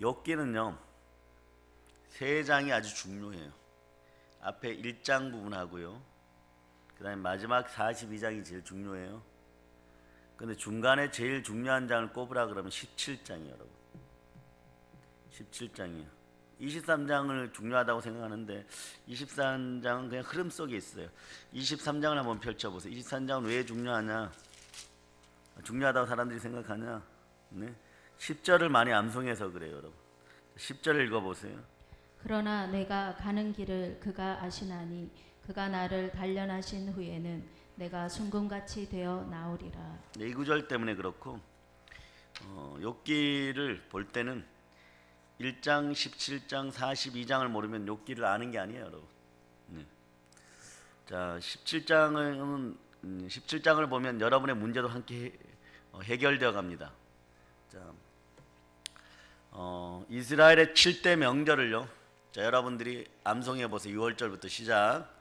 욥기는요, 세 장이 아주 중요해요. 앞에 1장 부분하고요, 그 다음에 마지막 42장이 제일 중요해요. 근데 중간에 제일 중요한 장을 꼽으라 그러면 17장이에요, 여러분. 17장이에요. 23장을 중요하다고 생각하는데 23장은 그냥 흐름 속에 있어요. 23장을 한번 펼쳐보세요. 23장은 왜 중요하냐? 중요하다고 사람들이 생각하냐? 네? 10절을 많이 암송해서 그래요, 여러분. 10절 읽어보세요. 그러나 내가 가는 길을 그가 아시나니 그가 나를 단련하신 후에는 내가 순금같이 되어 나오리라. 네, 이 구절 때문에 그렇고 욥기를 볼 때는 1장, 17장, 42장을 모르면 욥기를 아는 게 아니에요, 여러분. 네. 자, 17장을 보면 여러분의 문제도 함께 해결되어 갑니다. 자, 이스라엘의 7대 명절을요, 자, 여러분들이 암송해 보세요. 6월절부터 시작.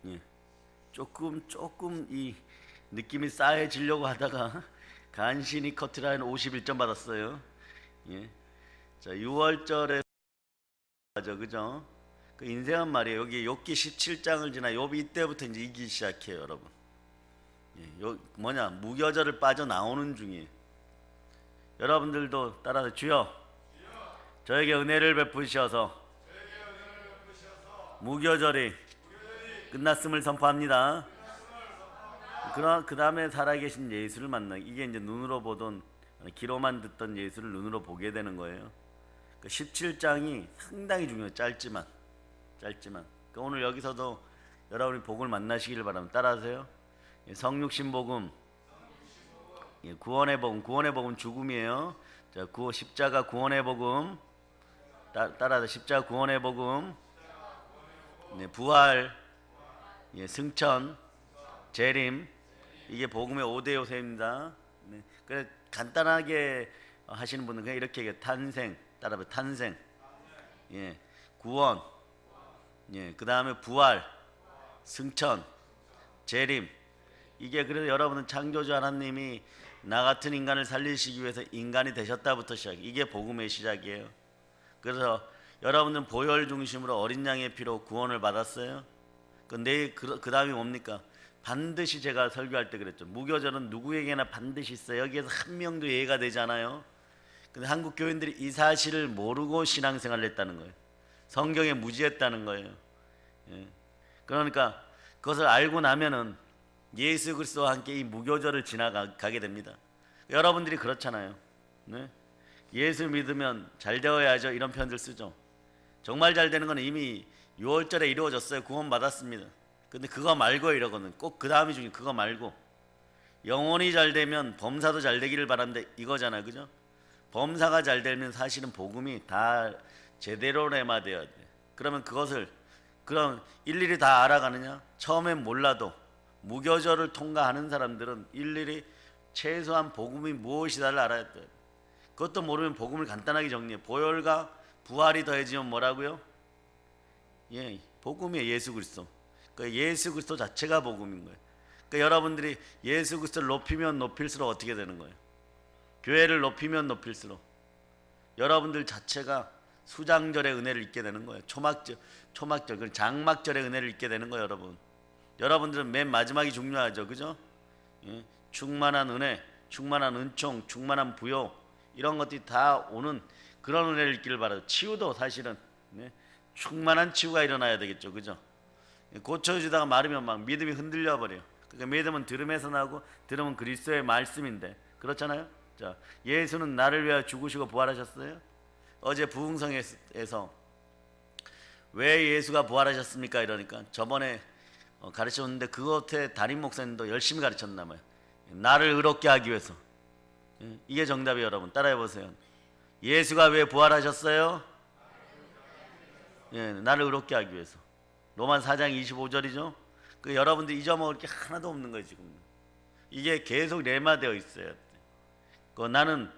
예. 조금 이 느낌이 쌓여지려고 하다가 간신히 커트라인 51점 받았어요. 예. 자, 6월절에 그죠? 그 인생은 말이에요. 여기 욥기 17장을 지나 욥이 이때부터 이제 이기기 시작해요, 여러분. 예, 무교절을 빠져나오는 중이에요. 여러분들도 따라서 주여 저에게 은혜를 베푸셔서 무교절이 끝났음을 선포합니다. 그 다음에 살아계신 예수를 만나, 이게 이제 눈으로 보던, 귀로만 듣던 예수를 눈으로 보게 되는 거예요. 17장이 상당히 중요해요. 짧지만. 오늘 여기서도 여러분이 복을 만나시기를 바랍니다. 따라하세요. 성육신 복음, 구원의 복음 죽음이에요. 자, 십자가 구원의 복음, 따라서 십자가 구원의 복음, 네, 부활, 승천, 재림, 이게 복음의 5대 요소입니다. 네, 그래 간단하게 하시는 분은 그냥 이렇게 얘기해요. 탄생, 따라서 탄생, 구원, 그 다음에 부활, 승천, 재림. 이게 그래서 여러분은 창조주 하나님이 나 같은 인간을 살리시기 위해서 인간이 되셨다부터 시작. 이게 복음의 시작이에요. 그래서 여러분은 보혈 중심으로 어린 양의 피로 구원을 받았어요. 그 다음이 뭡니까? 반드시 제가 설교할 때 그랬죠. 무교절은 누구에게나 반드시 있어요. 여기에서 한 명도 예외가 되잖아요. 근데 한국 교인들이 이 사실을 모르고 신앙생활을 했다는 거예요. 성경에 무지했다는 거예요. 그러니까 그것을 알고 나면은 예수 그리스도와 함께 이 무교절을 지나가게 됩니다. 여러분들이 그렇잖아요. 네? 예수 믿으면 잘 되어야죠. 이런 표현들 쓰죠. 정말 잘 되는 건 이미 6월절에 이루어졌어요. 구원 받았습니다. 근데 그거 말고 이러거든. 꼭 그 다음이 중요해. 그거 말고 영혼이 잘 되면 범사도 잘 되기를 바란다, 이거잖아, 그죠? 범사가 잘 되면 사실은 복음이 다 제대로 레마되어야 돼. 그러면 그럼 일일이 다 알아가느냐? 처음엔 몰라도 무교절을 통과하는 사람들은 일일이 최소한 복음이 무엇이다를 알아야 돼. 그것도 모르면 복음을 간단하게 정리해. 보혈과 부활이 더해지면 뭐라고요? 복음이에요. 예수 그리스도. 그러니까 예수 그리스도 자체가 복음인 거예요. 그러니까 여러분들이 예수 그리스도를 높이면 높일수록 어떻게 되는 거예요? 교회를 높이면 높일수록 여러분들 자체가 수장절의 은혜를 입게 되는 거예요. 초막절, 장막절의 은혜를 입게 되는 거예요, 여러분. 여러분들은 맨 마지막이 중요하죠, 그죠? 충만한 은혜, 충만한 은총, 충만한 부요, 이런 것들이 다 오는 그런 은혜를 입기를 바라요. 치유도 사실은 충만한 치유가 일어나야 되겠죠, 그죠? 고쳐주다가 마르면 막 믿음이 흔들려 버려요. 그러니까 믿음은 들음에서 나고 들음은 그리스도의 말씀인데, 그렇잖아요. 자, 예수는 나를 위하여 죽으시고 부활하셨어요. 어제 부흥성에서 왜 예수가 부활하셨습니까? 이러니까 저번에 가르쳤는데 그것에 담임 목사님도 열심히 가르쳤나 봐요. 나를 의롭게 하기 위해서. 이게 정답이에요, 여러분. 따라해 보세요. 예수가 왜 부활하셨어요? 나를 의롭게 하기 위해서. 로만 4장 25절이죠. 그 여러분들 잊어먹을 게 하나도 없는 거예요, 지금. 이게 계속 레마되어 있어요. 나는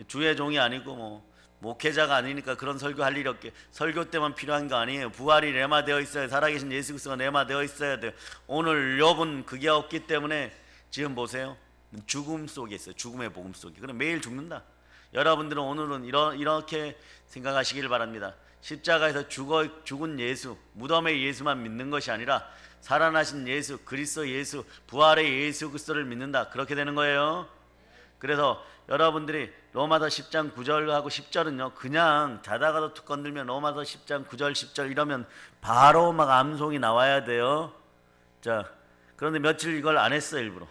주의 종이 아니고 목회자가 아니니까 그런 설교할 일이 없게 설교 때만 필요한 거 아니에요. 부활이 레마되어 있어야 살아계신 예수 그리스도가 레마되어 있어야 돼요. 오늘 욥은 그게 없기 때문에 지금 보세요. 죽음 속에 있어요. 죽음의 복음 속에. 그럼 매일 죽는다. 여러분들은 오늘은 이렇게 생각하시길 바랍니다. 십자가에서 죽은 예수, 무덤의 예수만 믿는 것이 아니라 살아나신 예수, 그리스도 예수, 부활의 예수 그리스도를 믿는다. 그렇게 되는 거예요. 그래서 여러분들이 로마서 10장 9절하고 10절은요 그냥 자다가도 툭 건들면 로마서 10장 9절 10절 이러면 바로 막 암송이 나와야 돼요. 자, 그런데 며칠 이걸 안 했어요. 일부러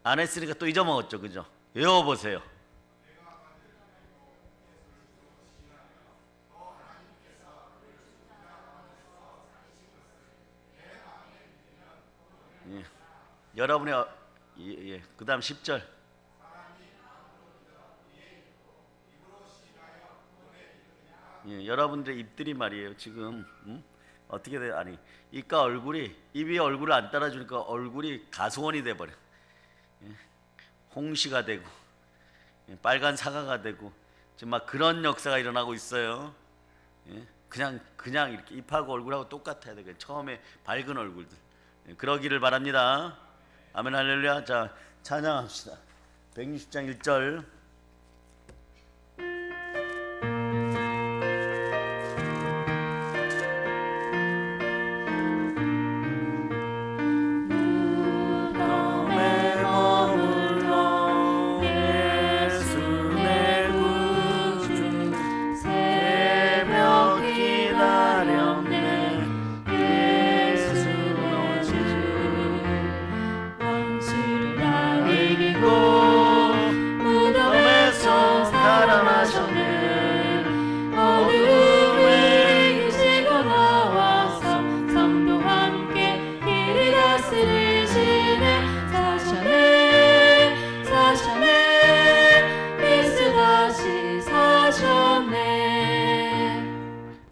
안 했으니까 또 잊어먹었죠. 그죠? 외워보세요. 예. 여러분의 그 다음 10절 여러분들의 입들이 말이에요. 지금 어떻게 돼요? 아니 입과 얼굴이 입이 얼굴을 안 따라주니까 얼굴이 가수원이 돼버려. 홍시가 되고 빨간 사과가 되고 지금 막 그런 역사가 일어나고 있어요. 그냥 이렇게 입하고 얼굴하고 똑같아야 돼. 처음에 밝은 얼굴들. 그러기를 바랍니다. 아멘 할렐루야. 자, 찬양합시다. 160장 1절.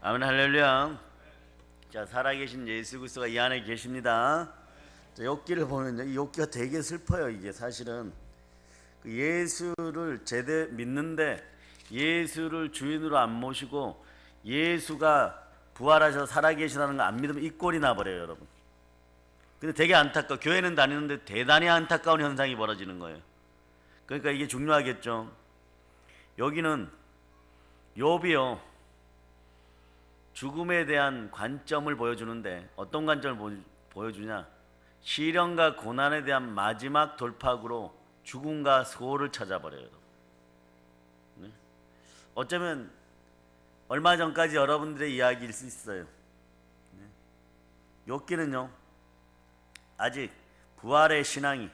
아멘 할렐루야. 자, 살아계신 예수 그리스도가 이 안에 계십니다. 자, 욥기를 보면요, 이 욥기가 되게 슬퍼요. 이게 사실은 그 예수를 제대로 믿는데 예수를 주인으로 안 모시고 예수가 부활하셔서 살아계시다는 거 안 믿으면 이 꼴이 나버려요, 여러분. 근데 되게 안타까워. 교회는 다니는데 대단히 안타까운 현상이 벌어지는 거예요. 그러니까 이게 중요하겠죠. 여기는 욥이요, 죽음에 대한 관점을 보여주는데 어떤 관점을 보여주냐? 시련과 고난에 대한 마지막 돌파구로 죽음과 소홀을 찾아버려요. 네? 어쩌면 얼마 전까지 여러분들의 이야기일 수 있어요. 네? 욥기는요 아직 부활의 신앙이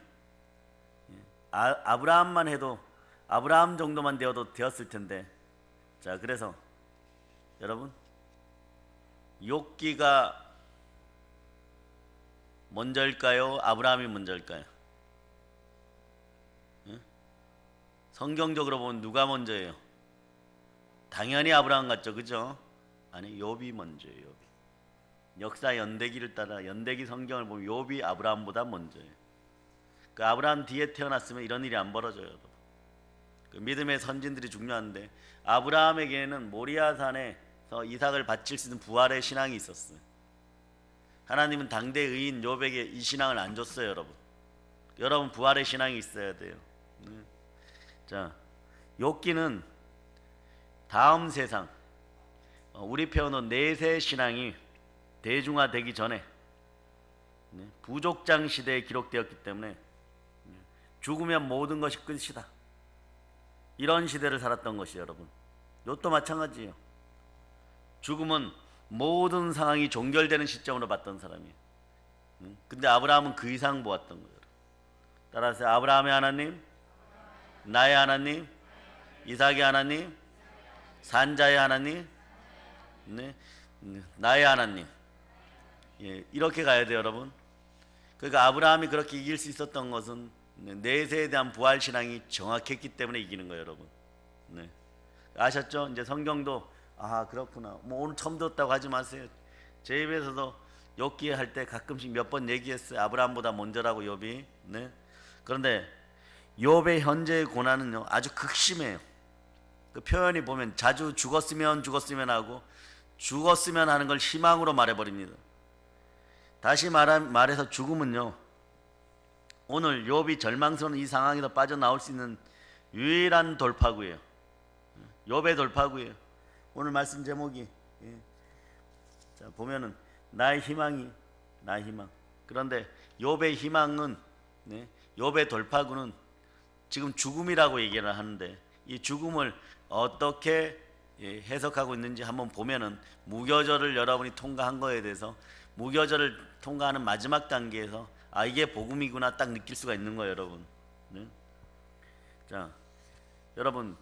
아브라함만 해도 아브라함 정도만 되었을 텐데, 자, 그래서 여러분 욥기가 먼저일까요? 아브라함이 먼저일까요? 성경적으로 보면 누가 먼저예요? 당연히 아브라함 같죠, 그죠? 아니, 욥이 먼저예요. 욥이. 역사 연대기를 따라 연대기 성경을 보면 욥이 아브라함보다 먼저예요. 그 아브라함 뒤에 태어났으면 이런 일이 안 벌어져요. 그 믿음의 선진들이 중요한데 아브라함에게는 모리아산에서 이삭을 바칠 수 있는 부활의 신앙이 있었어요. 하나님은 당대 의인 욥에게 이 신앙을 안 줬어요, 여러분. 여러분 부활의 신앙이 있어야 돼요. 자, 욥기는 다음 세상, 우리 표현은 내세 신앙이 대중화되기 전에 부족장 시대에 기록되었기 때문에 죽으면 모든 것이 끝이다, 이런 시대를 살았던 것이에요, 여러분. 이것도 마찬가지예요. 죽음은 모든 상황이 종결되는 시점으로 봤던 사람이에요. 근데 아브라함은 그 이상 보았던 거예요. 따라서 아브라함의 하나님, 나의 하나님, 이삭의 하나님, 산자의 하나님, 나의 하나님, 이렇게 가야 돼요, 여러분. 그러니까 아브라함이 그렇게 이길 수 있었던 것은 내세에 대한 부활 신앙이 정확했기 때문에 이기는 거예요, 여러분. 네. 아셨죠? 이제 성경도 그렇구나. 뭐 오늘 처음 듣었다고 하지 마세요. 제 입에서도 욥기 할 때 가끔씩 몇 번 얘기했어요. 아브라함보다 먼저라고 욥이. 네. 그런데 욥의 현재의 고난은요 아주 극심해요. 그 표현이 보면 자주 죽었으면 하고 죽었으면 하는 걸 희망으로 말해버립니다. 다시 말해서 죽음은요, 오늘 욥이 절망스러운 이 상황에서 빠져나올 수 있는 유일한 돌파구예요. 욥의 돌파구예요. 오늘 말씀 제목이 자 보면은 나의 희망. 그런데 욥의 희망은 욥의 돌파구는 지금 죽음이라고 얘기를 하는데, 이 죽음을 어떻게 해석하고 있는지 한번 보면은, 무교절을 여러분이 통과한 거에 대해서, 무교절을 통과하는 마지막 단계에서 이게 복음이구나 딱 느낄 수가 있는 거예요, 여러분. 자, 여러분,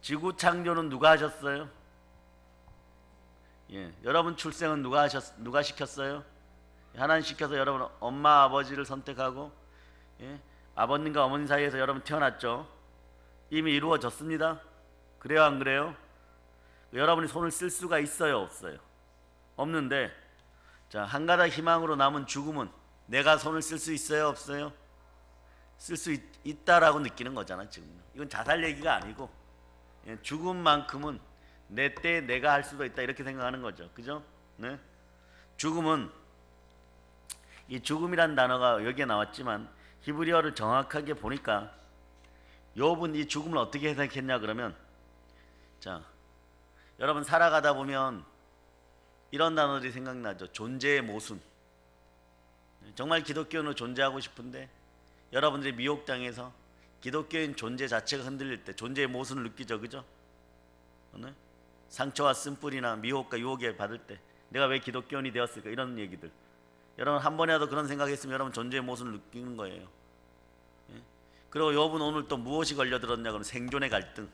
지구 창조는 누가 하셨어요? 여러분 출생은 누가 시켰어요? 하나님 시켜서 여러분 엄마 아버지를 선택하고 아버님과 어머니 사이에서 여러분 태어났죠. 이미 이루어졌습니다. 그래요, 안 그래요? 여러분이 손을 쓸 수가 있어요, 없어요? 없는데, 자, 한 가닥 희망으로 남은 죽음은 내가 손을 쓸 수 있어요, 없어요? 쓸 수 있다라고 느끼는 거잖아, 지금. 이건 자살 얘기가 아니고, 죽음만큼은 내 때에 내가 할 수도 있다, 이렇게 생각하는 거죠. 그죠? 네? 죽음은, 이 죽음이란 단어가 여기에 나왔지만 히브리어를 정확하게 보니까 욥은 이 죽음을 어떻게 해석했냐 그러면, 자, 여러분 살아가다 보면 이런 단어들이 생각나죠. 존재의 모순. 정말 기독교인으로 존재하고 싶은데 여러분들이 미혹당해서 기독교인 존재 자체가 흔들릴 때 존재의 모순을 느끼죠, 그죠? 네? 상처와 쓴뿌리나 미혹과 유혹에 받을 때 내가 왜 기독교인이 되었을까, 이런 얘기들. 여러분 한 번이라도 그런 생각했으면 여러분 존재의 모순을 느끼는 거예요. 그리고 욥은 오늘 또 무엇이 걸려들었냐 그러면 생존의 갈등.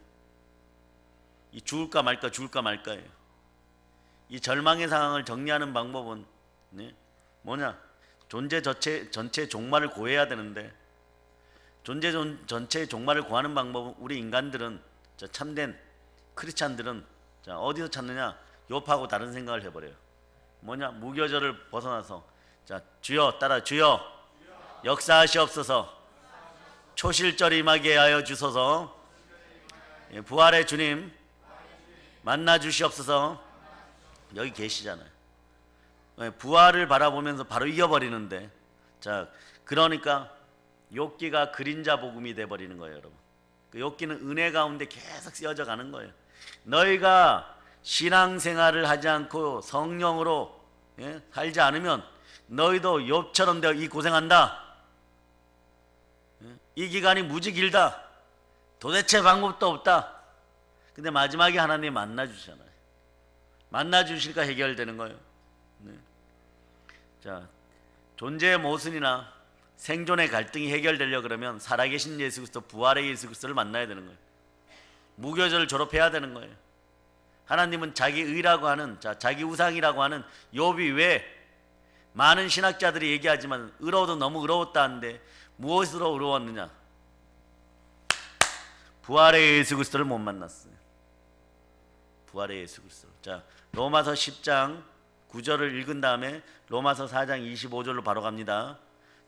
이 죽을까 말까예요. 이 절망의 상황을 정리하는 방법은 뭐냐? 존재 전체의 종말을 고해야 되는데, 존재 전체의 종말을 고하는 방법은 우리 인간들은, 참된 크리스찬들은 어디서 찾느냐? 욥하고 다른 생각을 해버려요. 뭐냐? 무교절을 벗어나서, 자, 주여 따라, 주여 역사하시옵소서, 초실절이 임하게 하여 주소서, 부활의 주님 만나 주시옵소서. 여기 계시잖아요. 부활을 바라보면서 바로 이겨버리는데, 자, 그러니까 욥기가 그림자 복음이 돼버리는 거예요, 여러분. 그 욥기는 은혜 가운데 계속 쓰여져 가는 거예요. 너희가 신앙생활을 하지 않고 성령으로 살지 않으면 너희도 욥처럼 되어 이 고생한다. 이 기간이 무지 길다. 도대체 방법도 없다. 근데 마지막에 하나님 만나주시잖아요. 만나주실까 해결되는 거예요. 자, 존재의 모순이나 생존의 갈등이 해결되려 그러면 살아계신 예수 그리스도, 부활의 예수 그리스도를 만나야 되는 거예요. 무교절을 졸업해야 되는 거예요. 하나님은 자기 의라고 하는, 자기 우상이라고 하는 욥이 왜 많은 신학자들이 얘기하지만 의로워도 너무 의로웠다 하는데 무엇으로 의로웠느냐? 부활의 예수 그리스도를 못 만났어요. 부활의 예수 그리스도. 자, 로마서 10장 9절을 읽은 다음에 로마서 4장 25절로 바로 갑니다.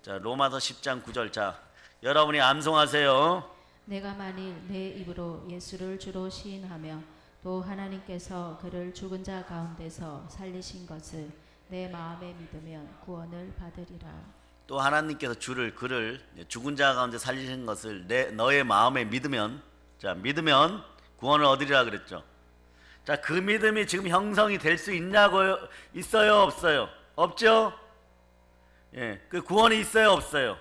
자, 로마서 10장 9절. 자, 여러분이 암송하세요. 내가 만일 내 입으로 예수를 주로 시인하며 또 하나님께서 그를 죽은 자 가운데서 살리신 것을 내 마음에 믿으면 구원을 받으리라. 또 하나님께서 그를 죽은 자 가운데 살리신 것을 너의 마음에 믿으면, 자, 믿으면 구원을 얻으리라 그랬죠. 자, 그 믿음이 지금 형성이 될 수 있냐고요? 있어요, 없어요? 없죠? 그 구원이 있어요, 없어요?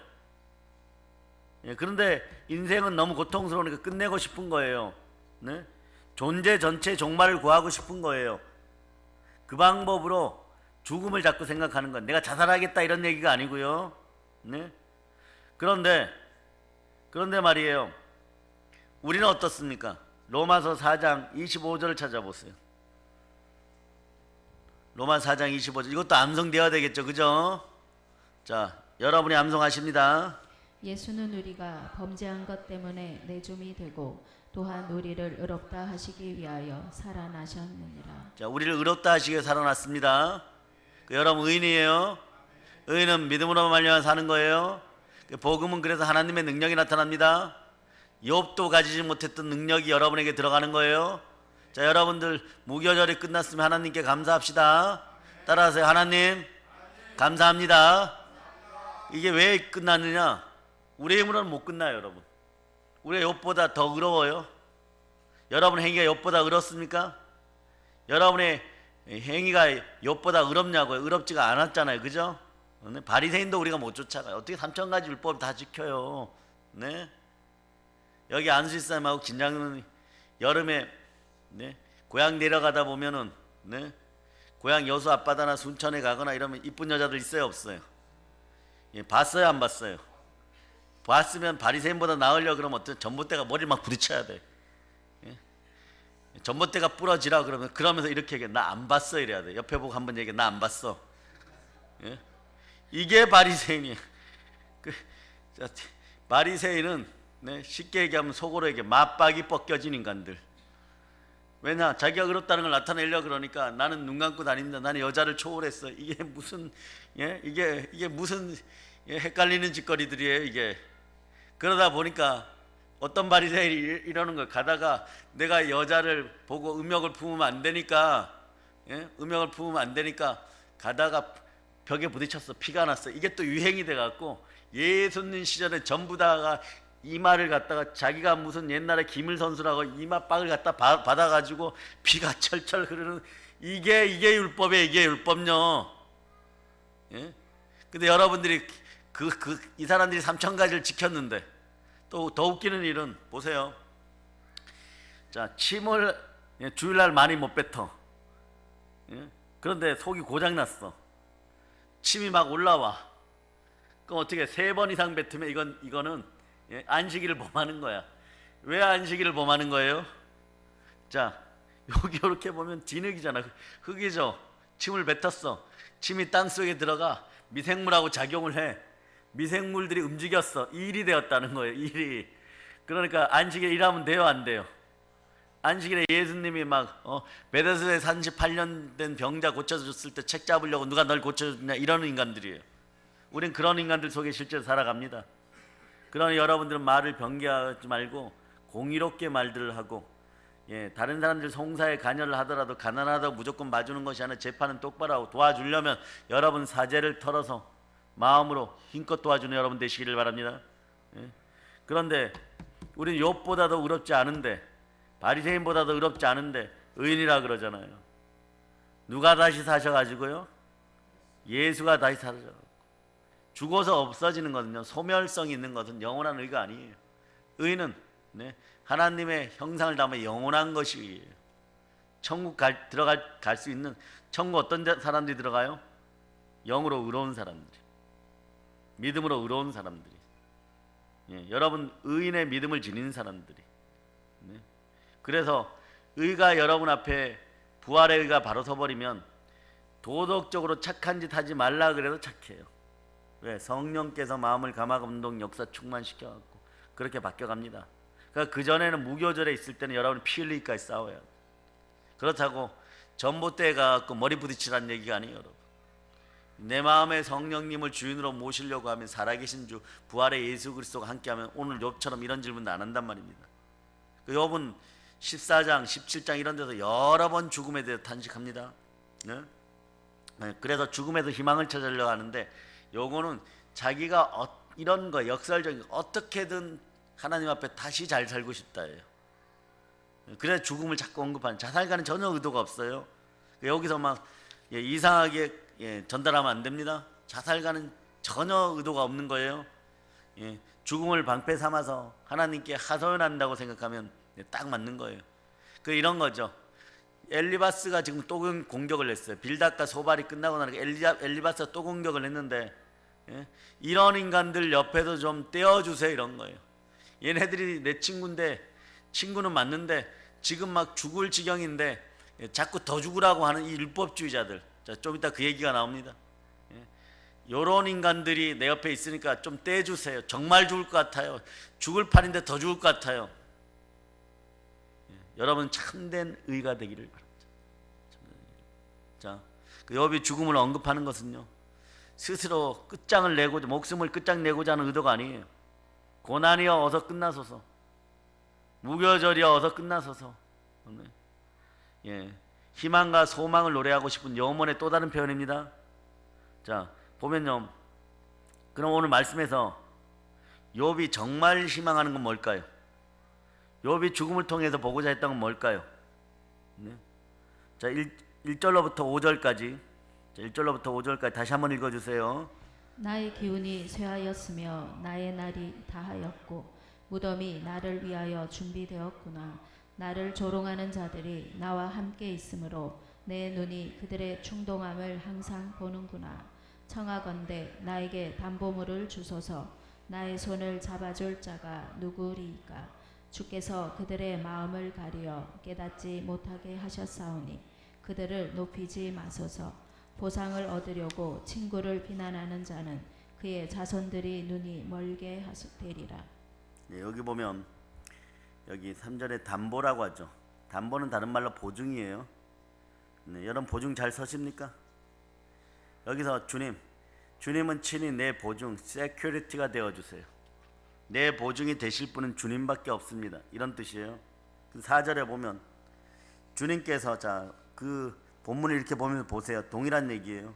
그런데 인생은 너무 고통스러우니까 끝내고 싶은 거예요. 네? 존재 전체 종말을 구하고 싶은 거예요. 그 방법으로 죽음을 자꾸 생각하는 건, 내가 자살하겠다 이런 얘기가 아니고요. 네? 그런데 말이에요. 우리는 어떻습니까? 로마서 4장 25절을 찾아보세요. 로마서 4장 25절. 이것도 암송되어야 되겠죠, 그죠? 자, 여러분이 암송하십니다. 예수는 우리가 범죄한 것 때문에 내줌이 되고 또한 우리를 의롭다 하시기 위하여 살아나셨느니라. 자, 우리를 의롭다 하시기 위해 살아났습니다. 여러분 의인이에요. 의인은 믿음으로 말미암아 사는 거예요. 복음은 그래서 하나님의 능력이 나타납니다. 욥도 가지지 못했던 능력이 여러분에게 들어가는 거예요. 자, 여러분들 무교절이 끝났으면 하나님께 감사합시다. 따라하세요. 하나님 감사합니다. 이게 왜 끝났느냐? 우리의 힘으로는 못 끝나요, 여러분. 우리가 욥보다 더 의로워요. 여러분 행위가 욥보다 의롭습니까? 여러분의 행위가 욥보다 의롭냐고요? 의롭지가 않았잖아요, 그죠? 네? 바리새인도 우리가 못 쫓아가요. 어떻게 3,000가지 율법 다 지켜요? 네? 여기 안수일사님하고 김장로는 여름에 네? 고향 내려가다 보면은 네? 고향 여수 앞바다나 순천에 가거나 이러면 이쁜 여자들 있어요, 없어요? 예, 봤어요, 안 봤어요? 봤으면 바리새인보다 나으려 그러면 어떤 전봇대가 머리를 막 부딪혀야 돼. 예? 전봇대가 부러지라 그러면 그러면서 이렇게 얘기해. 나 안 봤어 이래야 돼. 옆에 보고 한번 얘기해. 나 안 봤어. 예? 이게 바리새인이에요. 바리새인은 네, 쉽게 얘기하면 속으로 얘기해. 맞박이 벗겨진 인간들. 왜냐? 자기가 의롭다는 걸 나타내려 그러니까 나는 눈 감고 다닙니다. 나는 여자를 초월했어. 이게 무슨 예? 이게 무슨 예? 헷갈리는 짓거리들이에요, 이게. 그러다 보니까 어떤 바리새인이 이러는 거예요. 가다가 내가 여자를 보고 음욕을 품으면 안 되니까 예? 음욕을 품으면 안 되니까 가다가 벽에 부딪혔어. 피가 났어. 이게 또 유행이 돼 갖고 예수님 시절에 전부 다가 이마를 갖다가 자기가 무슨 옛날에 기물 선수라고 이마박을 갖다 받아 가지고 피가 철철 흐르는 이게 율법이에요. 이게 율법요. 예? 근데 여러분들이 이 사람들이 3,000가지를 지켰는데 또 더 웃기는 일은 보세요. 자, 침을 주일날 많이 못 뱉어. 예? 그런데 속이 고장 났어. 침이 막 올라와. 그럼 어떻게 3번 이상 뱉으면 이거는 예? 안식일을 범하는 거야. 왜 안식일을 범하는 거예요? 자, 여기 이렇게 보면 진흙이잖아. 흙이죠. 침을 뱉었어. 침이 땅 속에 들어가 미생물하고 작용을 해. 미생물들이 움직였어. 일이 되었다는 거예요. 일이. 그러니까 안식일에 일하면 돼요, 안 돼요? 안식일에 예수님이 막 베데스다에 38년 된 병자 고쳐줬을 때 책 잡으려고 누가 널 고쳐줬냐 이러는 인간들이에요. 우린 그런 인간들 속에 실제로 살아갑니다. 그러니 여러분들은 말을 변개하지 말고 공의롭게 말들을 하고 예, 다른 사람들 송사에 관여를 하더라도 가난하다고 무조건 봐주는 것이 아니라 재판은 똑바로 하고 도와주려면 여러분 사죄를 털어서 마음으로 힘껏 도와주는 여러분 되시기를 바랍니다. 예? 그런데 우리는 욥보다도 의롭지 않은데 바리새인보다도 의롭지 않은데 의인이라 그러잖아요. 누가 다시 사셔가지고요? 예수가 다시 사셔가지고 죽어서 없어지는 것은요, 소멸성이 있는 것은 영원한 의가 아니에요. 의는 네, 하나님의 형상을 담아 영원한 것이 의예요. 천국 갈 수 있는 천국 어떤 사람들이 들어가요? 영으로 의로운 사람들이, 믿음으로 의로운 사람들이, 예, 여러분 의인의 믿음을 지닌 사람들이. 네. 그래서 의가 여러분 앞에 부활의 의가 바로 서버리면 도덕적으로 착한 짓 하지 말라 그래도 착해요. 왜? 성령께서 마음을 감화감동 역사 충만시켜갖고 그렇게 바뀌어갑니다. 그러니까 그전에는 무교절에 있을 때는 여러분이 피 흘리기까지 싸워요. 그렇다고 전봇대에 가갖고 머리 부딪히라는 얘기가 아니에요, 여러분. 내 마음에 성령님을 주인으로 모시려고 하면 살아계신 주 부활의 예수 그리스도가 함께하면 오늘 욥처럼 이런 질문도 안 한단 말입니다. 그 욥은 14장, 17장 이런 데서 여러 번 죽음에 대해 탄식합니다. 네? 네, 그래서 죽음에서 희망을 찾으려고 하는데 요거는 자기가 이런 거 역설적인 어떻게든 하나님 앞에 다시 잘 살고 싶다예요. 그래서 죽음을 자꾸 언급하는, 자살가는 전혀 의도가 없어요. 여기서 막 이상하게 전달하면 안 됩니다. 자살가는 전혀 의도가 없는 거예요. 죽음을 방패 삼아서 하나님께 하소연한다고 생각하면 딱 맞는 거예요. 그 이런 거죠. 엘리바스가 지금 또 공격을 했어요. 빌닷과 소발이 끝나고 나니까 엘리바스가 또 공격을 했는데 이런 인간들 옆에도 좀 떼어주세요 이런 거예요. 얘네들이 내 친구인데, 친구는 맞는데 지금 막 죽을 지경인데 자꾸 더 죽으라고 하는 이 율법주의자들, 자, 좀 이따 그 얘기가 나옵니다. 요런 인간들이 내 옆에 있으니까 좀 떼주세요. 정말 죽을 것 같아요. 죽을 판인데 더 죽을 것 같아요. 여러분 참된 의가 되기를 바랍니다. 자, 그 욥이 죽음을 언급하는 것은요, 스스로 끝장을 내고자, 목숨을 끝장 내고자 하는 의도가 아니에요. 고난이여 어서 끝나소서. 무교절이야 어서 끝나서서. 네. 예, 희망과 소망을 노래하고 싶은 영혼의 또 다른 표현입니다. 자, 보면요. 그럼 오늘 말씀에서 욥이 정말 희망하는 건 뭘까요? 욥이 죽음을 통해서 보고자 했던 건 뭘까요? 네. 자, 1절로부터 5절까지. 자, 1절로부터 5절까지 다시 한번 읽어 주세요. 나의 기운이 쇠하였으며 나의 날이 다하였고 무덤이 나를 위하여 준비되었구나. 나를 조롱하는 자들이 나와 함께 있으므로 내 눈이 그들의 충동함을 항상 보는구나. 청하건대 나에게 담보물을 주소서. 나의 손을 잡아줄 자가 누구리이까. 주께서 그들의 마음을 가리어 깨닫지 못하게 하셨사오니 그들을 높이지 마소서. 보상을 얻으려고 친구를 비난하는 자는 그의 자손들이 눈이 멀게 되리라. 네, 여기 보면 여기 3절에 담보라고 하죠. 담보는 다른 말로 보증이에요. 네, 여러분 보증 잘 서십니까? 여기서 주님은 친히 내 보증, 세큐리티가 되어주세요. 내 보증이 되실 분은 주님밖에 없습니다. 이런 뜻이에요. 4절에 보면 주님께서, 자, 그 본문을 이렇게 보면 보세요. 동일한 얘기예요.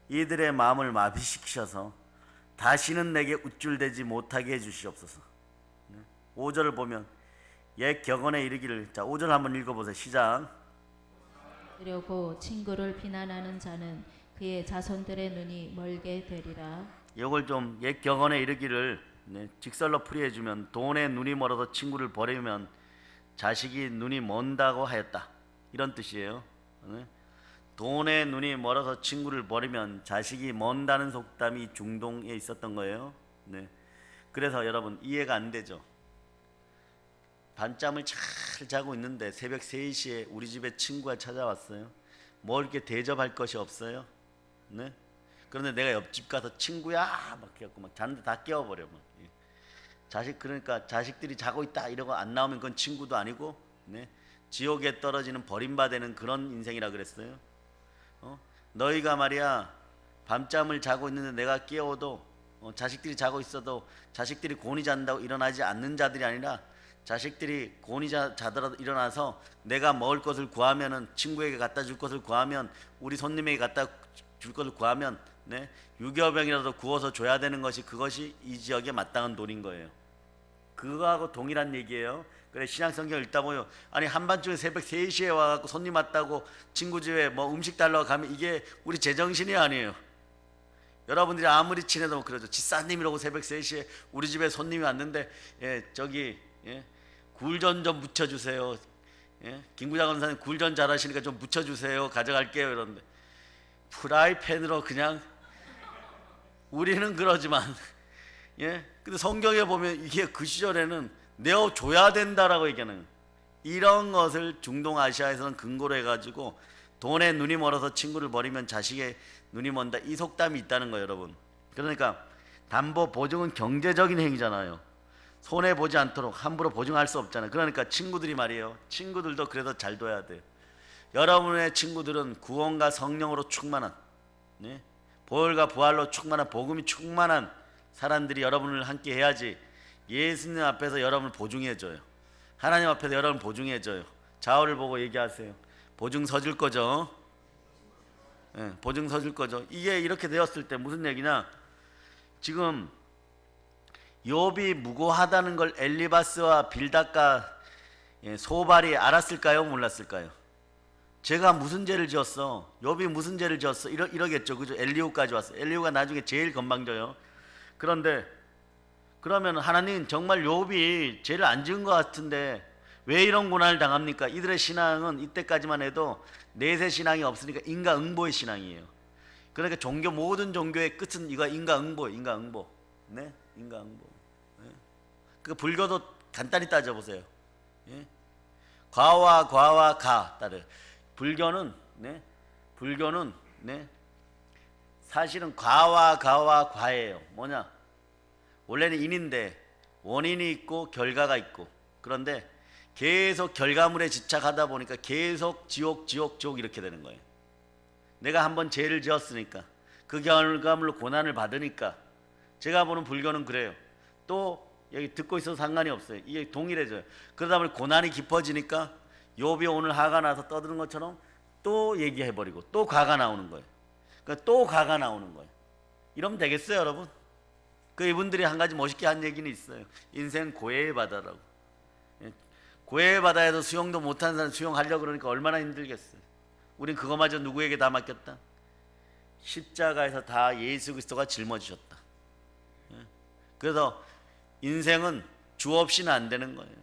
이들의 마음을 마비시키셔서 다시는 내게 우쭐대지 못하게 해주시옵소서. 5절을 보면 옛 격언에 이르기를, 자, 5절 한번 읽어보세요. 시작. 그리고 친구를 비난하는 자는 그의 자손들의 눈이 멀게 되리라. 이걸 좀 옛 격언에 이르기를, 네, 직설로 풀이해주면 돈에 눈이 멀어서 친구를 버리면 자식이 눈이 먼다고 하였다. 이런 뜻이에요. 네? 돈에 눈이 멀어서 친구를 버리면 자식이 먼다는 속담이 중동에 있었던 거예요. 네. 그래서 여러분 이해가 안 되죠. 밤잠을 잘 자고 있는데 새벽 3시에 우리 집에 친구가 찾아왔어요. 뭐 이렇게 대접할 것이 없어요. 네? 그런데 내가 옆집 가서 친구야 막 해갖고 막 자는데 다 깨워버려. 막. 그러니까 자식들이 자고 있다 이러고 안 나오면 그건 친구도 아니고, 네? 지옥에 떨어지는 버림받는 그런 인생이라 그랬어요. 너희가 말이야 밤잠을 자고 있는데 내가 깨워도, 자식들이 자고 있어도 자식들이 곤히 잔다고 일어나지 않는 자들이 아니라, 자식들이 곤히 자더라도 일어나서 내가 먹을 것을 구하면은, 친구에게 갖다 줄 것을 구하면, 우리 손님에게 갖다 줄 것을 구하면, 네? 6여 병이라도 구워서 줘야 되는 것이, 그것이 이 지역에 마땅한 돈인 거예요. 그거하고 동일한 얘기예요. 그래, 신약성경 읽다 보면, 아니 한밤중에 새벽 3시에 와갖고 손님 왔다고 친구 집에 뭐 음식 달라고 가면 이게 우리 제정신이 아니에요. 여러분들이 아무리 친해도 뭐 그러죠. 지사님이라고 새벽 3시에 우리 집에 손님이 왔는데, 저기, 굴전 좀 묻혀주세요. 김구자 권사님 굴전 잘하시니까 좀 묻혀주세요. 가져갈게요. 이러는데 프라이팬으로 그냥, 우리는 그러지만, 근데 성경에 보면 이게 그 시절에는 내어줘야 된다라고 얘기하는, 이런 것을 중동아시아에서는 근거로 해가지고 돈에 눈이 멀어서 친구를 버리면 자식의 눈이 먼다, 이 속담이 있다는 거예요, 여러분. 그러니까 담보 보증은 경제적인 행위잖아요. 손해 보지 않도록 함부로 보증할 수 없잖아요. 그러니까 친구들이 말이에요, 친구들도 그래도 잘 둬야 돼요. 여러분의 친구들은 구원과 성령으로 충만한, 네? 보혈과 부활로 충만한, 복음이 충만한 사람들이 여러분을 함께 해야지 예수님 앞에서 여러분을 보증해줘요. 하나님 앞에서 여러분을 보증해줘요. 좌우를 보고 얘기하세요. 보증 서줄 거죠? 보증 서줄 거죠. 이게 이렇게 되었을 때 무슨 얘기냐, 지금 욥이 무고하다는 걸 엘리바스와 빌닷과 소발이 알았을까요? 몰랐을까요? 제가 무슨 죄를 지었어? 욥이 무슨 죄를 지었어? 이러겠죠. 그죠? 엘리후까지 왔어요. 엘리후가 나중에 제일 건방져요. 그런데 그러면 하나님 정말 욥이 죄를 안 지은 것 같은데 왜 이런 고난을 당합니까? 이들의 신앙은 이때까지만 해도 내세 신앙이 없으니까 인과응보의 신앙이에요. 그러니까 종교, 모든 종교의 끝은 이거 인과응보예요. 인과응보. 네? 인과응보. 네? 그 불교도 간단히 따져보세요. 예? 과와 가 따르. 불교는, 네? 불교는, 네? 사실은 과와 과예요. 뭐냐? 원래는 인인데 원인이 있고 결과가 있고, 그런데 계속 결과물에 집착하다 보니까 계속 지옥 이렇게 되는 거예요. 내가 한번 죄를 지었으니까 그 결과물로 고난을 받으니까, 제가 보는 불교는 그래요. 또 여기 듣고 있어도 상관이 없어요. 이게 동일해져요. 그러다 보니 고난이 깊어지니까 욥이 오늘 화가 나서 떠드는 것처럼 또 얘기해버리고 또 과가 나오는 거예요. 그러니까 또 과가 나오는 거예요. 이러면 되겠어요, 여러분? 그 이분들이 한 가지 멋있게 한 얘기는 있어요. 인생 고해의 바다라고. 고해의 바다에서 수영도 못하는 사람 수영하려고 그러니까 얼마나 힘들겠어요. 우린 그거마저 누구에게 다 맡겼다? 십자가에서 다 예수 그리스도가 짊어지셨다. 그래서 인생은 주 없이는 안 되는 거예요.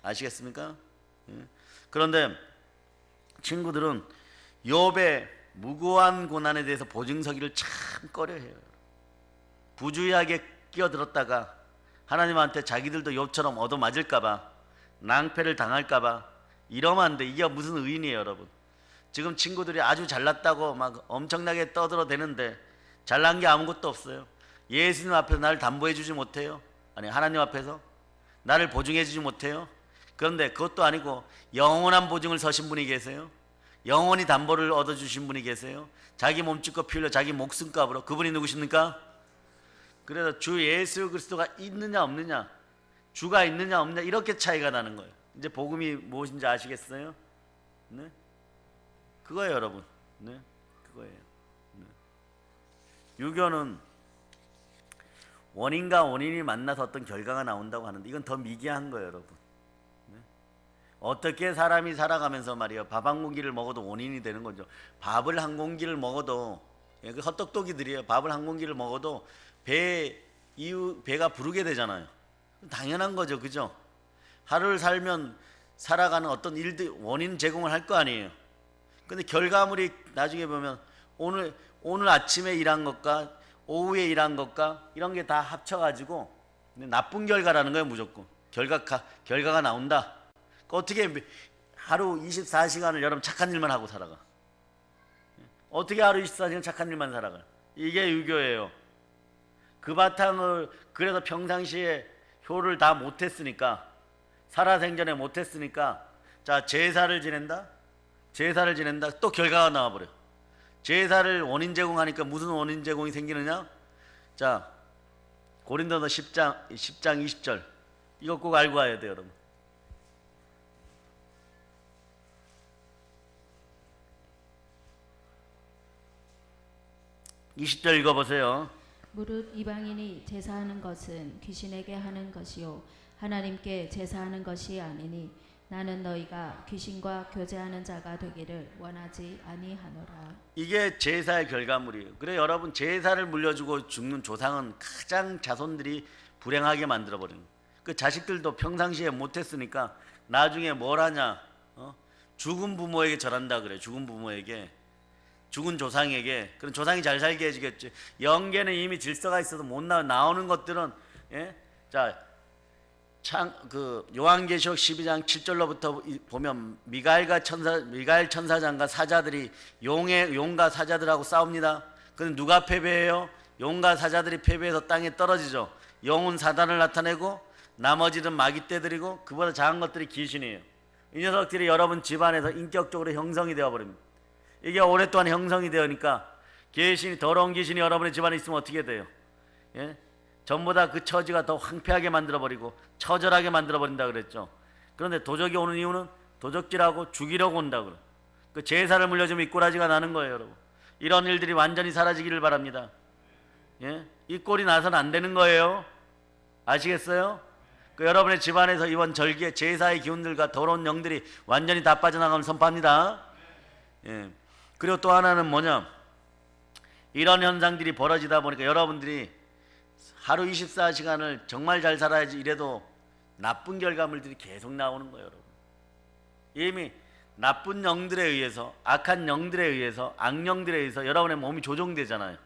아시겠습니까? 그런데 친구들은 욥의 무고한 고난에 대해서 보증서기를 참 꺼려해요. 부주의하게 끼어들었다가 하나님한테 자기들도 욥처럼 얻어맞을까봐, 낭패를 당할까봐 이러면 안 돼. 이게 무슨 의인이에요, 여러분? 지금 친구들이 아주 잘났다고 막 엄청나게 떠들어대는데 잘난 게 아무것도 없어요. 예수님 앞에서 나를 담보해 주지 못해요. 아니, 하나님 앞에서 나를 보증해 주지 못해요. 그런데 그것도 아니고 영원한 보증을 서신 분이 계세요. 영원히 담보를 얻어주신 분이 계세요. 자기 몸짓고 피 흘려 자기 목숨값으로. 그분이 누구십니까? 그래서 주 예수 그리스도가 있느냐 없느냐, 주가 있느냐 없느냐, 이렇게 차이가 나는 거예요. 이제 복음이 무엇인지 아시겠어요? 네? 그거예요, 여러분. 네? 그거예요. 네. 유교는 원인과 원인이 만나서 어떤 결과가 나온다고 하는데 이건 더 미개한 거예요, 여러분. 네? 어떻게 사람이 살아가면서 말이에요, 밥 한 공기를 먹어도 원인이 되는 거죠. 밥을 한 공기를 먹어도, 그 헛똑똑이들이에요. 밥을 한 공기를 먹어도 배가 부르게 되잖아요. 당연한 거죠, 그죠? 하루를 살면 살아가는 어떤 일들 원인 제공을 할 거 아니에요. 근데 결과물이 나중에 보면 오늘 아침에 일한 것과 오후에 일한 것과 이런 게 다 합쳐가지고 나쁜 결과라는 거예요. 무조건 결과가 나온다. 어떻게 하루 24시간을 여러분 착한 일만 하고 살아가? 어떻게 하루 24시간 착한 일만 살아가? 이게 유교예요. 그 바탕을 그래서 평상시에 효를 다 못했으니까, 살아생전에 못했으니까, 자, 제사를 지낸다 또 결과가 나와버려. 제사를 원인 제공하니까 무슨 원인 제공이 생기느냐? 자, 고린도서 10장 20절 이거 꼭 알고 와야 돼요, 여러분. (20절) 읽어보세요. 무릇 이방인이 제사하는 것은 귀신에게 하는 것이요 하나님께 제사하는 것이 아니니 나는 너희가 귀신과 교제하는 자가 되기를 원하지 아니하노라. 이게 제사의 결과물이에요. 그래, 여러분, 제사를 물려주고 죽는 조상은 가장 자손들이 불행하게 만들어버리는 거예요. 그 자식들도 평상시에 못했으니까 나중에 뭘 하냐? 죽은 부모에게 절한다 그래. 죽은 부모에게, 죽은 조상에게. 그럼 조상이 잘 살게 해주겠지. 영계는 이미 질서가 있어서 못 나오는 것들은, 자, 요한계시록 12장 7절로부터 보면 미가엘 천사장과 사자들이 용과 사자들하고 싸웁니다. 근데 누가 패배해요? 용과 사자들이 패배해서 땅에 떨어지죠. 용은 사단을 나타내고 나머지는 마귀떼들이고 그보다 작은 것들이 귀신이에요. 이 녀석들이 여러분 집안에서 인격적으로 형성이 되어버립니다. 이게 오랫동안 형성이 되니까 더러운 귀신이 여러분의 집안에 있으면 어떻게 돼요? 전부 다 그 처지가 더 황폐하게 만들어버리고 처절하게 만들어버린다 그랬죠. 그런데 도적이 오는 이유는 도적질하고 죽이려고 온다 그래. 그 제사를 물려주면 이 꼬라지가 나는 거예요, 여러분. 이런 일들이 완전히 사라지기를 바랍니다. 이 꼴이 나서는 안 되는 거예요. 아시겠어요? 여러분의 집안에서 이번 절기에 제사의 기운들과 더러운 영들이 완전히 다 빠져나가면 선포합니다. 그리고 또 하나는 뭐냐? 이런 현상들이 벌어지다 보니까 여러분들이 하루 24시간을 정말 잘 살아야지 이래도 나쁜 결과물들이 계속 나오는 거예요, 여러분. 이미 나쁜 영들에 의해서, 악한 영들에 의해서, 악령들에 의해서 여러분의 몸이 조종되잖아요.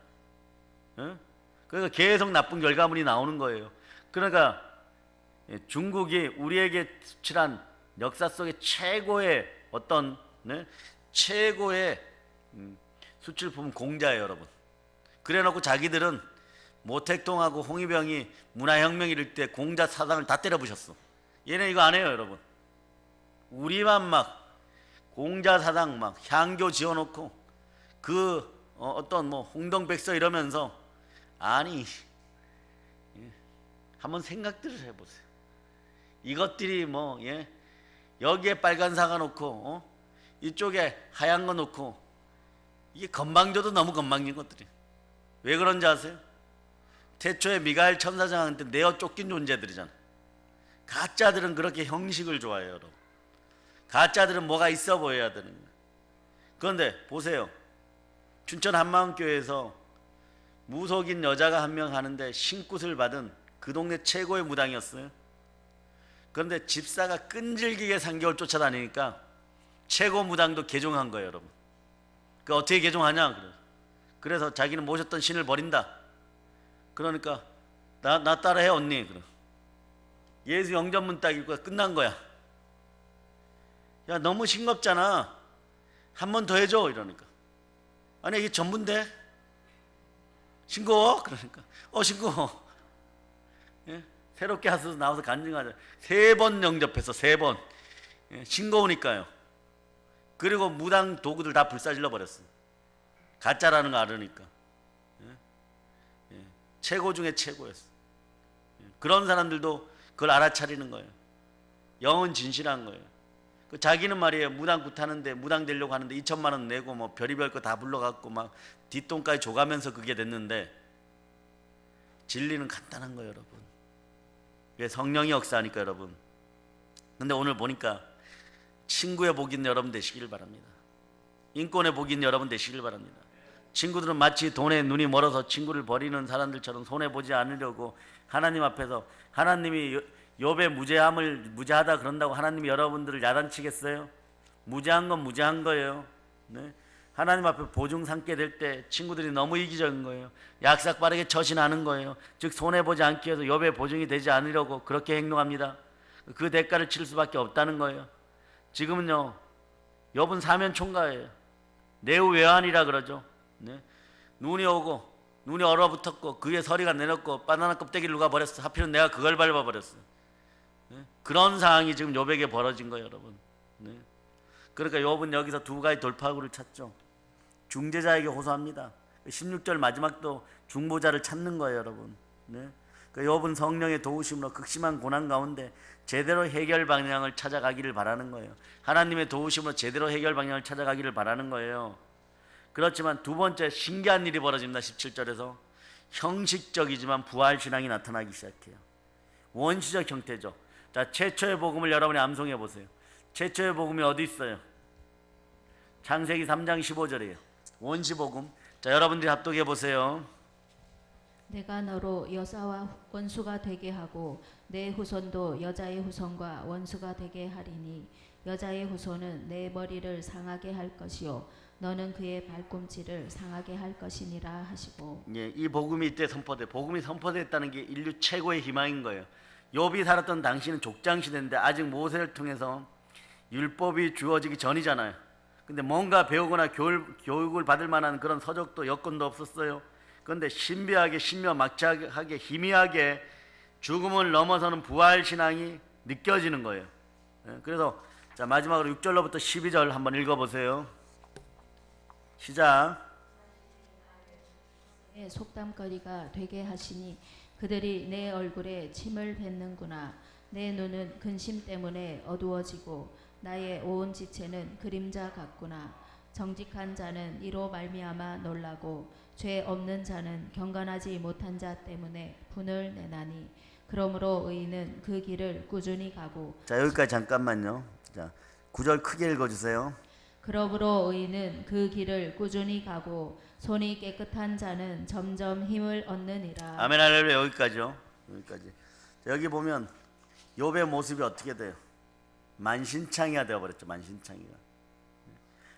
그러니까 계속 나쁜 결과물이 나오는 거예요. 그러니까 중국이 우리에게 수출한 역사 속의 최고의 최고의 수출품 공자예요, 여러분. 그래놓고 자기들은 모택동하고 홍위병이 문화혁명이 이럴 때 공자 사상을 다 때려부셨어. 얘네 이거 안 해요, 여러분. 우리만 막 공자 사상 막 향교 지어놓고 홍동백서 이러면서, 아니 한번 생각들을 해보세요. 이것들이 여기에 빨간 사과 놓고 이쪽에 하얀 거 놓고 이게 건방져도 너무 건방진 것들이. 왜 그런지 아세요? 태초에 미가엘 천사장한테 내어 쫓긴 존재들이잖아. 가짜들은 그렇게 형식을 좋아해요, 여러분. 가짜들은 뭐가 있어 보여야 되는 거예요. 그런데 보세요. 춘천 한마음교회에서 무속인 여자가 한 명 하는데 신굿을 받은 그 동네 최고의 무당이었어요. 그런데 집사가 끈질기게 3개월 쫓아다니니까 최고 무당도 개종한 거예요, 여러분. 그 어떻게 개종하냐? 그래서 자기는 모셨던 신을 버린다. 그러니까 나 따라해 언니. 그럼 예수 영전문 딱 읽고 끝난 거야. 야 너무 싱겁잖아. 한 번 더 해줘 이러니까. 아니 이게 전부인데 싱거워? 그러니까 싱거워. 예? 새롭게 하셔서 나와서 간증하자. 3번 영접해서 3번. 예? 싱거우니까요. 그리고 무당 도구들 다 불사질러 버렸어. 가짜라는 거 알으니까. 예? 예. 최고 중에 최고였어. 예. 그런 사람들도 그걸 알아차리는 거예요. 영은 진실한 거예요. 자기는 말이에요. 무당 굿하는데 무당 되려고 하는데 2천만 원 내고 뭐 별의별 거 다 불러갖고 막 뒷돈까지 줘가면서 그게 됐는데 진리는 간단한 거예요, 여러분. 그게 성령이 역사하니까 여러분. 근데 오늘 보니까 친구의 복인 여러분 되시길 바랍니다. 인권의 복인 여러분 되시길 바랍니다. 친구들은 마치 돈에 눈이 멀어서 친구를 버리는 사람들처럼 손해보지 않으려고 하나님 앞에서 하나님이 욥의 무죄하다 그런다고 하나님이 여러분들을 야단치겠어요? 무죄한 건 무죄한 거예요. 네? 하나님 앞에 보증 삼게 될 때 친구들이 너무 이기적인 거예요. 약삭 빠르게 처신하는 거예요. 즉 손해보지 않기 위해서 욥의 보증이 되지 않으려고 그렇게 행동합니다. 그 대가를 치를 수밖에 없다는 거예요. 지금은요 욥은 사면총가예요. 내우외환이라 그러죠. 네? 눈이 오고 눈이 얼어붙었고 그의 서리가 내렸고 바나나 껍데기를 누가 버렸어. 하필은 내가 그걸 밟아버렸어. 네? 그런 상황이 지금 욥에게 벌어진 거예요, 여러분. 네? 그러니까 욥은 여기서 2가지 돌파구를 찾죠. 중재자에게 호소합니다. 16절 마지막도 중보자를 찾는 거예요, 여러분. 네? 그러니까 욥은 성령의 도우심으로 극심한 고난 가운데 제대로 해결 방향을 찾아가기를 바라는 거예요. 하나님의 도우심으로 제대로 해결 방향을 찾아가기를 바라는 거예요. 그렇지만 두 번째 신기한 일이 벌어집니다. 17절에서 형식적이지만 부활신앙이 나타나기 시작해요. 원시적 형태죠. 자, 최초의 복음을 여러분이 암송해 보세요. 최초의 복음이 어디 있어요? 창세기 3장 15절이에요. 원시복음. 자, 여러분들이 합독해 보세요. 내가 너로 여자와 원수가 되게 하고 내 후손도 여자의 후손과 원수가 되게 하리니 여자의 후손은 내 머리를 상하게 할 것이요 너는 그의 발꿈치를 상하게 할 것이니라 하시고. 예, 이 복음이 이때 복음이 선포됐다는 게 인류 최고의 희망인 거예요. 욥이 살았던 당시는 족장 시대인데 아직 모세를 통해서 율법이 주어지기 전이잖아요. 근데 뭔가 배우거나 교육을 받을 만한 그런 서적도 여건도 없었어요. 그런데 신비하게 신묘막측하게 희미하게 죽음을 넘어서는 부활신앙이 느껴지는 거예요. 그래서 자, 마지막으로 6절로부터 12절 한번 읽어보세요. 시작. 속담거리가 되게 하시니 그들이 내 얼굴에 침을 뱉는구나. 내 눈은 근심 때문에 어두워지고 나의 온 지체는 그림자 같구나. 정직한 자는 이로 말미암아 놀라고 죄 없는 자는 경건하지 못한 자 때문에 분을 내나니 그러므로 의인은 그 길을 꾸준히 가고. 자, 여기까지 잠깐만요. 자, 9절 크게 읽어주세요. 그러므로 의인은 그 길을 꾸준히 가고 손이 깨끗한 자는 점점 힘을 얻느니라. 아멘 할렐루야. 여기까지요. 여기까지. 자, 여기 보면 욥의 모습이 어떻게 돼요? 만신창이가 되어버렸죠. 만신창이가.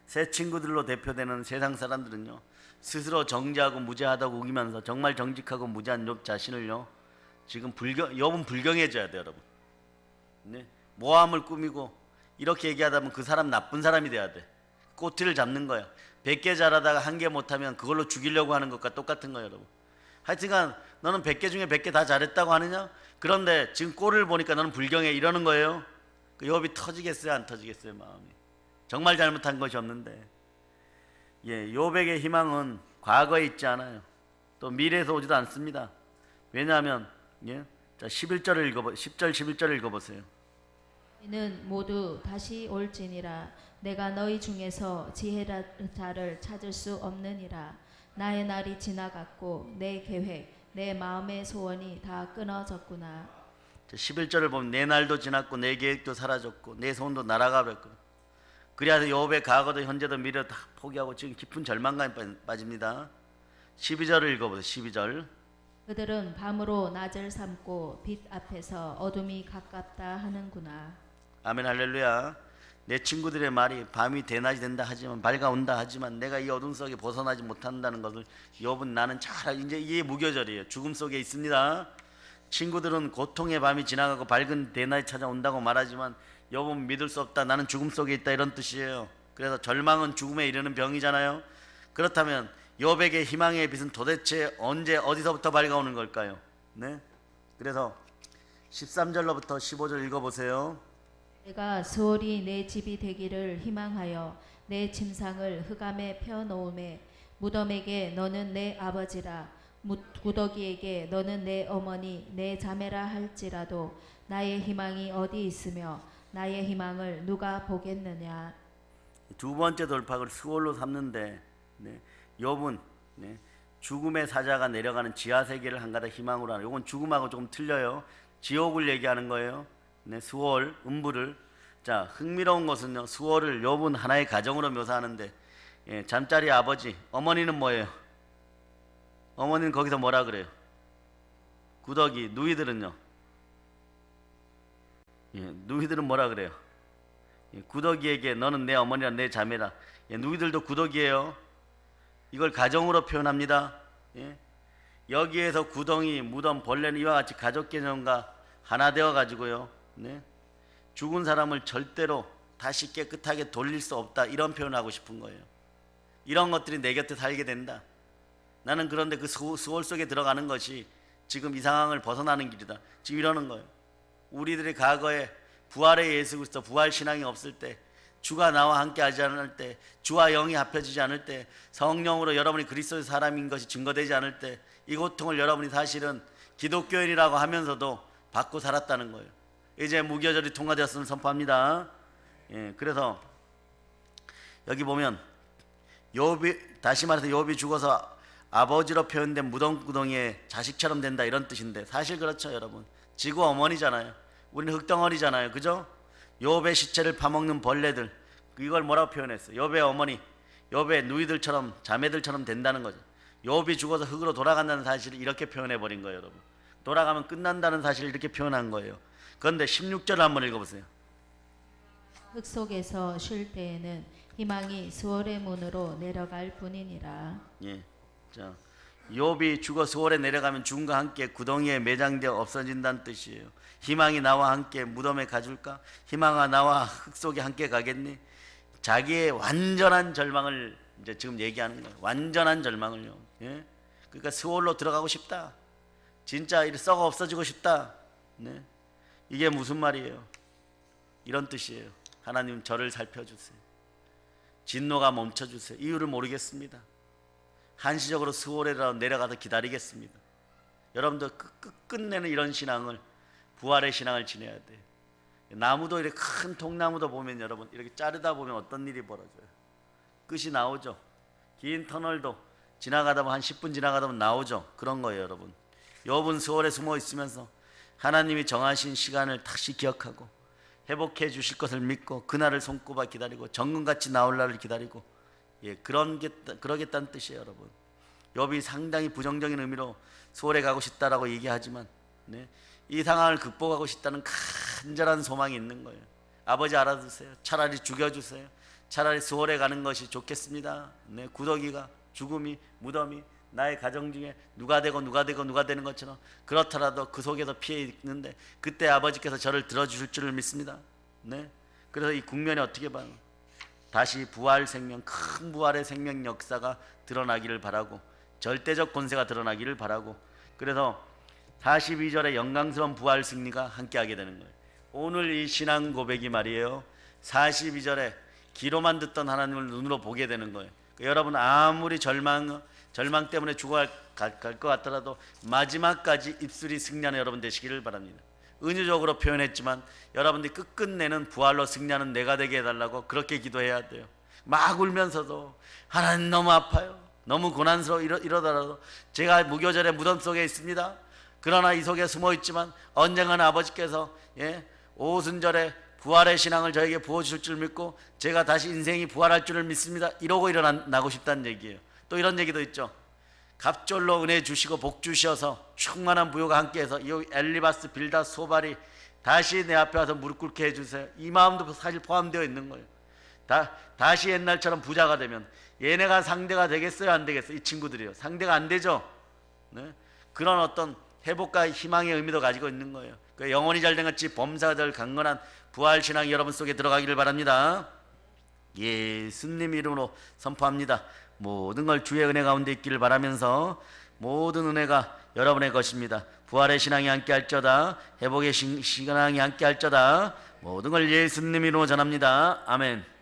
새 친구들로 대표되는 세상 사람들은요 스스로 정죄하고 무죄하다고 우기면서 정말 정직하고 무죄한 욥 자신을요 지금 욥은 불경해져야 돼요, 여러분. 네? 모함을 꾸미고 이렇게 얘기하다 보면 그 사람 나쁜 사람이 돼야 돼. 꼬투리를 잡는 거야. 100개 잘하다가 1개 못하면 그걸로 죽이려고 하는 것과 똑같은 거예요, 여러분. 하여튼간 너는 100개 중에 100개 다 잘했다고 하느냐? 그런데 지금 꼴을 보니까 너는 불경해 이러는 거예요. 그 욥이 터지겠어요, 안 터지겠어요, 마음이. 정말 잘못한 것이 없는데. 예, 욥에게 희망은 과거에 있지 않아요. 또 미래에서 오지도 않습니다. 왜냐하면 자, 자, 11절을 읽어보 10절 11절을 읽어보세요. 너희는 모두 다시 올지니라. 내가 너희 중에서 지혜자를 찾을 수 없느니라. 나의 날이 지나갔고 내 계획 내 마음의 소원이 다 끊어졌구나. 자, 11절을 보면 내 날도 지났고 내 계획도 사라졌고 내 소원도 날아가 버렸구나. 그래서 욥의 과거도 현재도 미래도 다 포기하고 지금 깊은 절망감에 빠집니다. 12절을 읽어보세요. 12절. 그들은 밤으로 낮을 삼고 빛 앞에서 어둠이 가깝다 하는구나. 아멘 할렐루야. 내 친구들의 말이 밤이 대낮이 된다 하지만 밝아온다 하지만 내가 이 어둠 속에 벗어나지 못한다는 것을 욥은 나는 잘 이제 이게 무교절이에요. 죽음 속에 있습니다. 친구들은 고통의 밤이 지나가고 밝은 대낮이 찾아온다고 말하지만 욥은 믿을 수 없다. 나는 죽음 속에 있다 이런 뜻이에요. 그래서 절망은 죽음에 이르는 병이잖아요. 그렇다면 욥에게 희망의 빛은 도대체 언제 어디서부터 밝아오는 걸까요? 네. 그래서 13절로부터 15절 읽어보세요. 내가 수월이 내 집이 되기를 희망하여 내 침상을 흑암에 펴놓음에 무덤에게 너는 내 아버지라 구더기에게 너는 내 어머니 내 자매라 할지라도 나의 희망이 어디 있으며 나의 희망을 누가 보겠느냐. 두 번째 돌파를 수월로 삼는데 네, 욥은 네, 죽음의 사자가 내려가는 지하 세계를 한가닥 희망으로 하는. 이건 죽음하고 조금 틀려요. 지옥을 얘기하는 거예요. 네, 수월, 음부를. 자, 흥미로운 것은요, 수월을 욥은 하나의 가정으로 묘사하는데 예, 잠자리 아버지, 어머니는 뭐예요? 어머니는 거기서 뭐라 그래요? 구더기. 누이들은요? 예, 누이들은 뭐라 그래요? 예, 구더기에게 너는 내 어머니라 내 자매라. 예, 누이들도 구더기예요. 이걸 가정으로 표현합니다. 예? 여기에서 구덩이, 무덤, 벌레는 이와 같이 가족 개념과 하나 되어 가지고요. 네? 죽은 사람을 절대로 다시 깨끗하게 돌릴 수 없다. 이런 표현을 하고 싶은 거예요. 이런 것들이 내 곁에 살게 된다. 나는 그런데 그 수월 속에 들어가는 것이 지금 이 상황을 벗어나는 길이다. 지금 이러는 거예요. 우리들이 과거에 부활의 예수 그리스도 부활 신앙이 없을 때, 주가 나와 함께 하지 않을 때, 주와 영이 합해지지 않을 때, 성령으로 여러분이 그리스도의 사람인 것이 증거되지 않을 때, 이 고통을 여러분이 사실은 기독교인이라고 하면서도 받고 살았다는 거예요. 이제 무교절이 통과되었음을 선포합니다. 예, 그래서 여기 보면 욥이, 다시 말해서 욥이 죽어서 아버지로 표현된 무덤 구덩이에 자식처럼 된다 이런 뜻인데, 사실 그렇죠 여러분. 지구 어머니잖아요. 우리는 흙덩어리잖아요. 그죠? 욥의 시체를 파먹는 벌레들, 이걸 뭐라고 표현했어요? 욥의 어머니, 욥의 누이들처럼 자매들처럼 된다는 거죠. 욥이 죽어서 흙으로 돌아간다는 사실을 이렇게 표현해 버린 거예요 여러분. 돌아가면 끝난다는 사실을 이렇게 표현한 거예요. 그런데 16절을 한번 읽어보세요. 흙 속에서 쉴 때에는 희망이 수월의 문으로 내려갈 뿐이니라. 예, 자, 욥이 죽어 수월에 내려가면 죽음과 함께 구덩이에 매장되어 없어진다는 뜻이에요. 희망이 나와 함께 무덤에 가줄까? 희망아 나와 흙 속에 함께 가겠니? 자기의 완전한 절망을 이제 지금 얘기하는 거예요. 완전한 절망을요. 예? 그러니까 수월로 들어가고 싶다. 진짜 썩어 없어지고 싶다. 네? 이게 무슨 말이에요? 이런 뜻이에요. 하나님 저를 살펴주세요. 진노가 멈춰주세요. 이유를 모르겠습니다. 한시적으로 수월에라도 내려가서 기다리겠습니다. 여러분도 끝내는 이런 신앙을, 부활의 신앙을 지내야 돼요. 나무도 이렇게 큰 통나무도 보면 여러분 이렇게 자르다 보면 어떤 일이 벌어져요? 끝이 나오죠. 긴 터널도 지나가다 보면 한 10분 지나가다 보면 나오죠. 그런 거예요 여러분. 욥은 수월에 숨어 있으면서 하나님이 정하신 시간을 다시 기억하고 회복해 주실 것을 믿고 그날을 손꼽아 기다리고 정금같이 나올 날을 기다리고, 예, 그러겠다는 뜻이에요 여러분. 욥이 상당히 부정적인 의미로 수월에 가고 싶다라고 얘기하지만, 네, 이 상황을 극복하고 싶다는 간절한 소망이 있는 거예요. 아버지 알아두세요. 차라리 죽여주세요. 차라리 수월에 가는 것이 좋겠습니다. 네, 구더기가, 죽음이, 무덤이 나의 가정 중에 누가 되는 것처럼 그렇더라도 그 속에서 피해 있는데 그때 아버지께서 저를 들어주실 줄을 믿습니다. 네, 그래서 이 국면이 어떻게 봐요? 다시 부활 생명, 큰 부활의 생명 역사가 드러나기를 바라고, 절대적 권세가 드러나기를 바라고, 그래서 42절의 영광스러운 부활 승리가 함께하게 되는 거예요. 오늘 이 신앙 고백이 말이에요, 42절에 귀로만 듣던 하나님을 눈으로 보게 되는 거예요. 그러니까 여러분 아무리 절망 때문에 갈 것 같더라도 마지막까지 입술이 승리하는 여러분 되시기를 바랍니다. 은유적으로 표현했지만 여러분들이 끝끝내는 부활로 승리하는 내가 되게 해달라고 그렇게 기도해야 돼요. 막 울면서도 하나님 너무 아파요, 너무 고난스러워 이러더라도 제가 무교절의 무덤 속에 있습니다. 그러나 이 속에 숨어 있지만 언젠가는 아버지께서 오순절에 부활의 신앙을 저에게 부어주실 줄 믿고 제가 다시 인생이 부활할 줄을 믿습니다. 이러고 일어나고 싶다는 얘기예요. 또 이런 얘기도 있죠. 갑절로 은혜 주시고 복 주셔서 충만한 부요가 함께해서 이 엘리바스 빌다 소발이 다시 내 앞에 와서 무릎 꿇게 해주세요. 이 마음도 사실 포함되어 있는 거예요. 다시 옛날처럼 부자가 되면 얘네가 상대가 되겠어요, 안 되겠어요? 이 친구들이요, 상대가 안 되죠. 네? 그런 어떤 회복과 희망의 의미도 가지고 있는 거예요. 영혼이 잘된 같이 범사가 될 강건한 부활신앙이 여러분 속에 들어가기를 바랍니다. 예수님 이름으로 선포합니다. 모든 걸 주의 은혜 가운데 있기를 바라면서 모든 은혜가 여러분의 것입니다. 부활의 신앙이 함께 할저다, 회복의 신앙이 함께 할저다. 모든 걸 예수님 이름으로 전합니다. 아멘.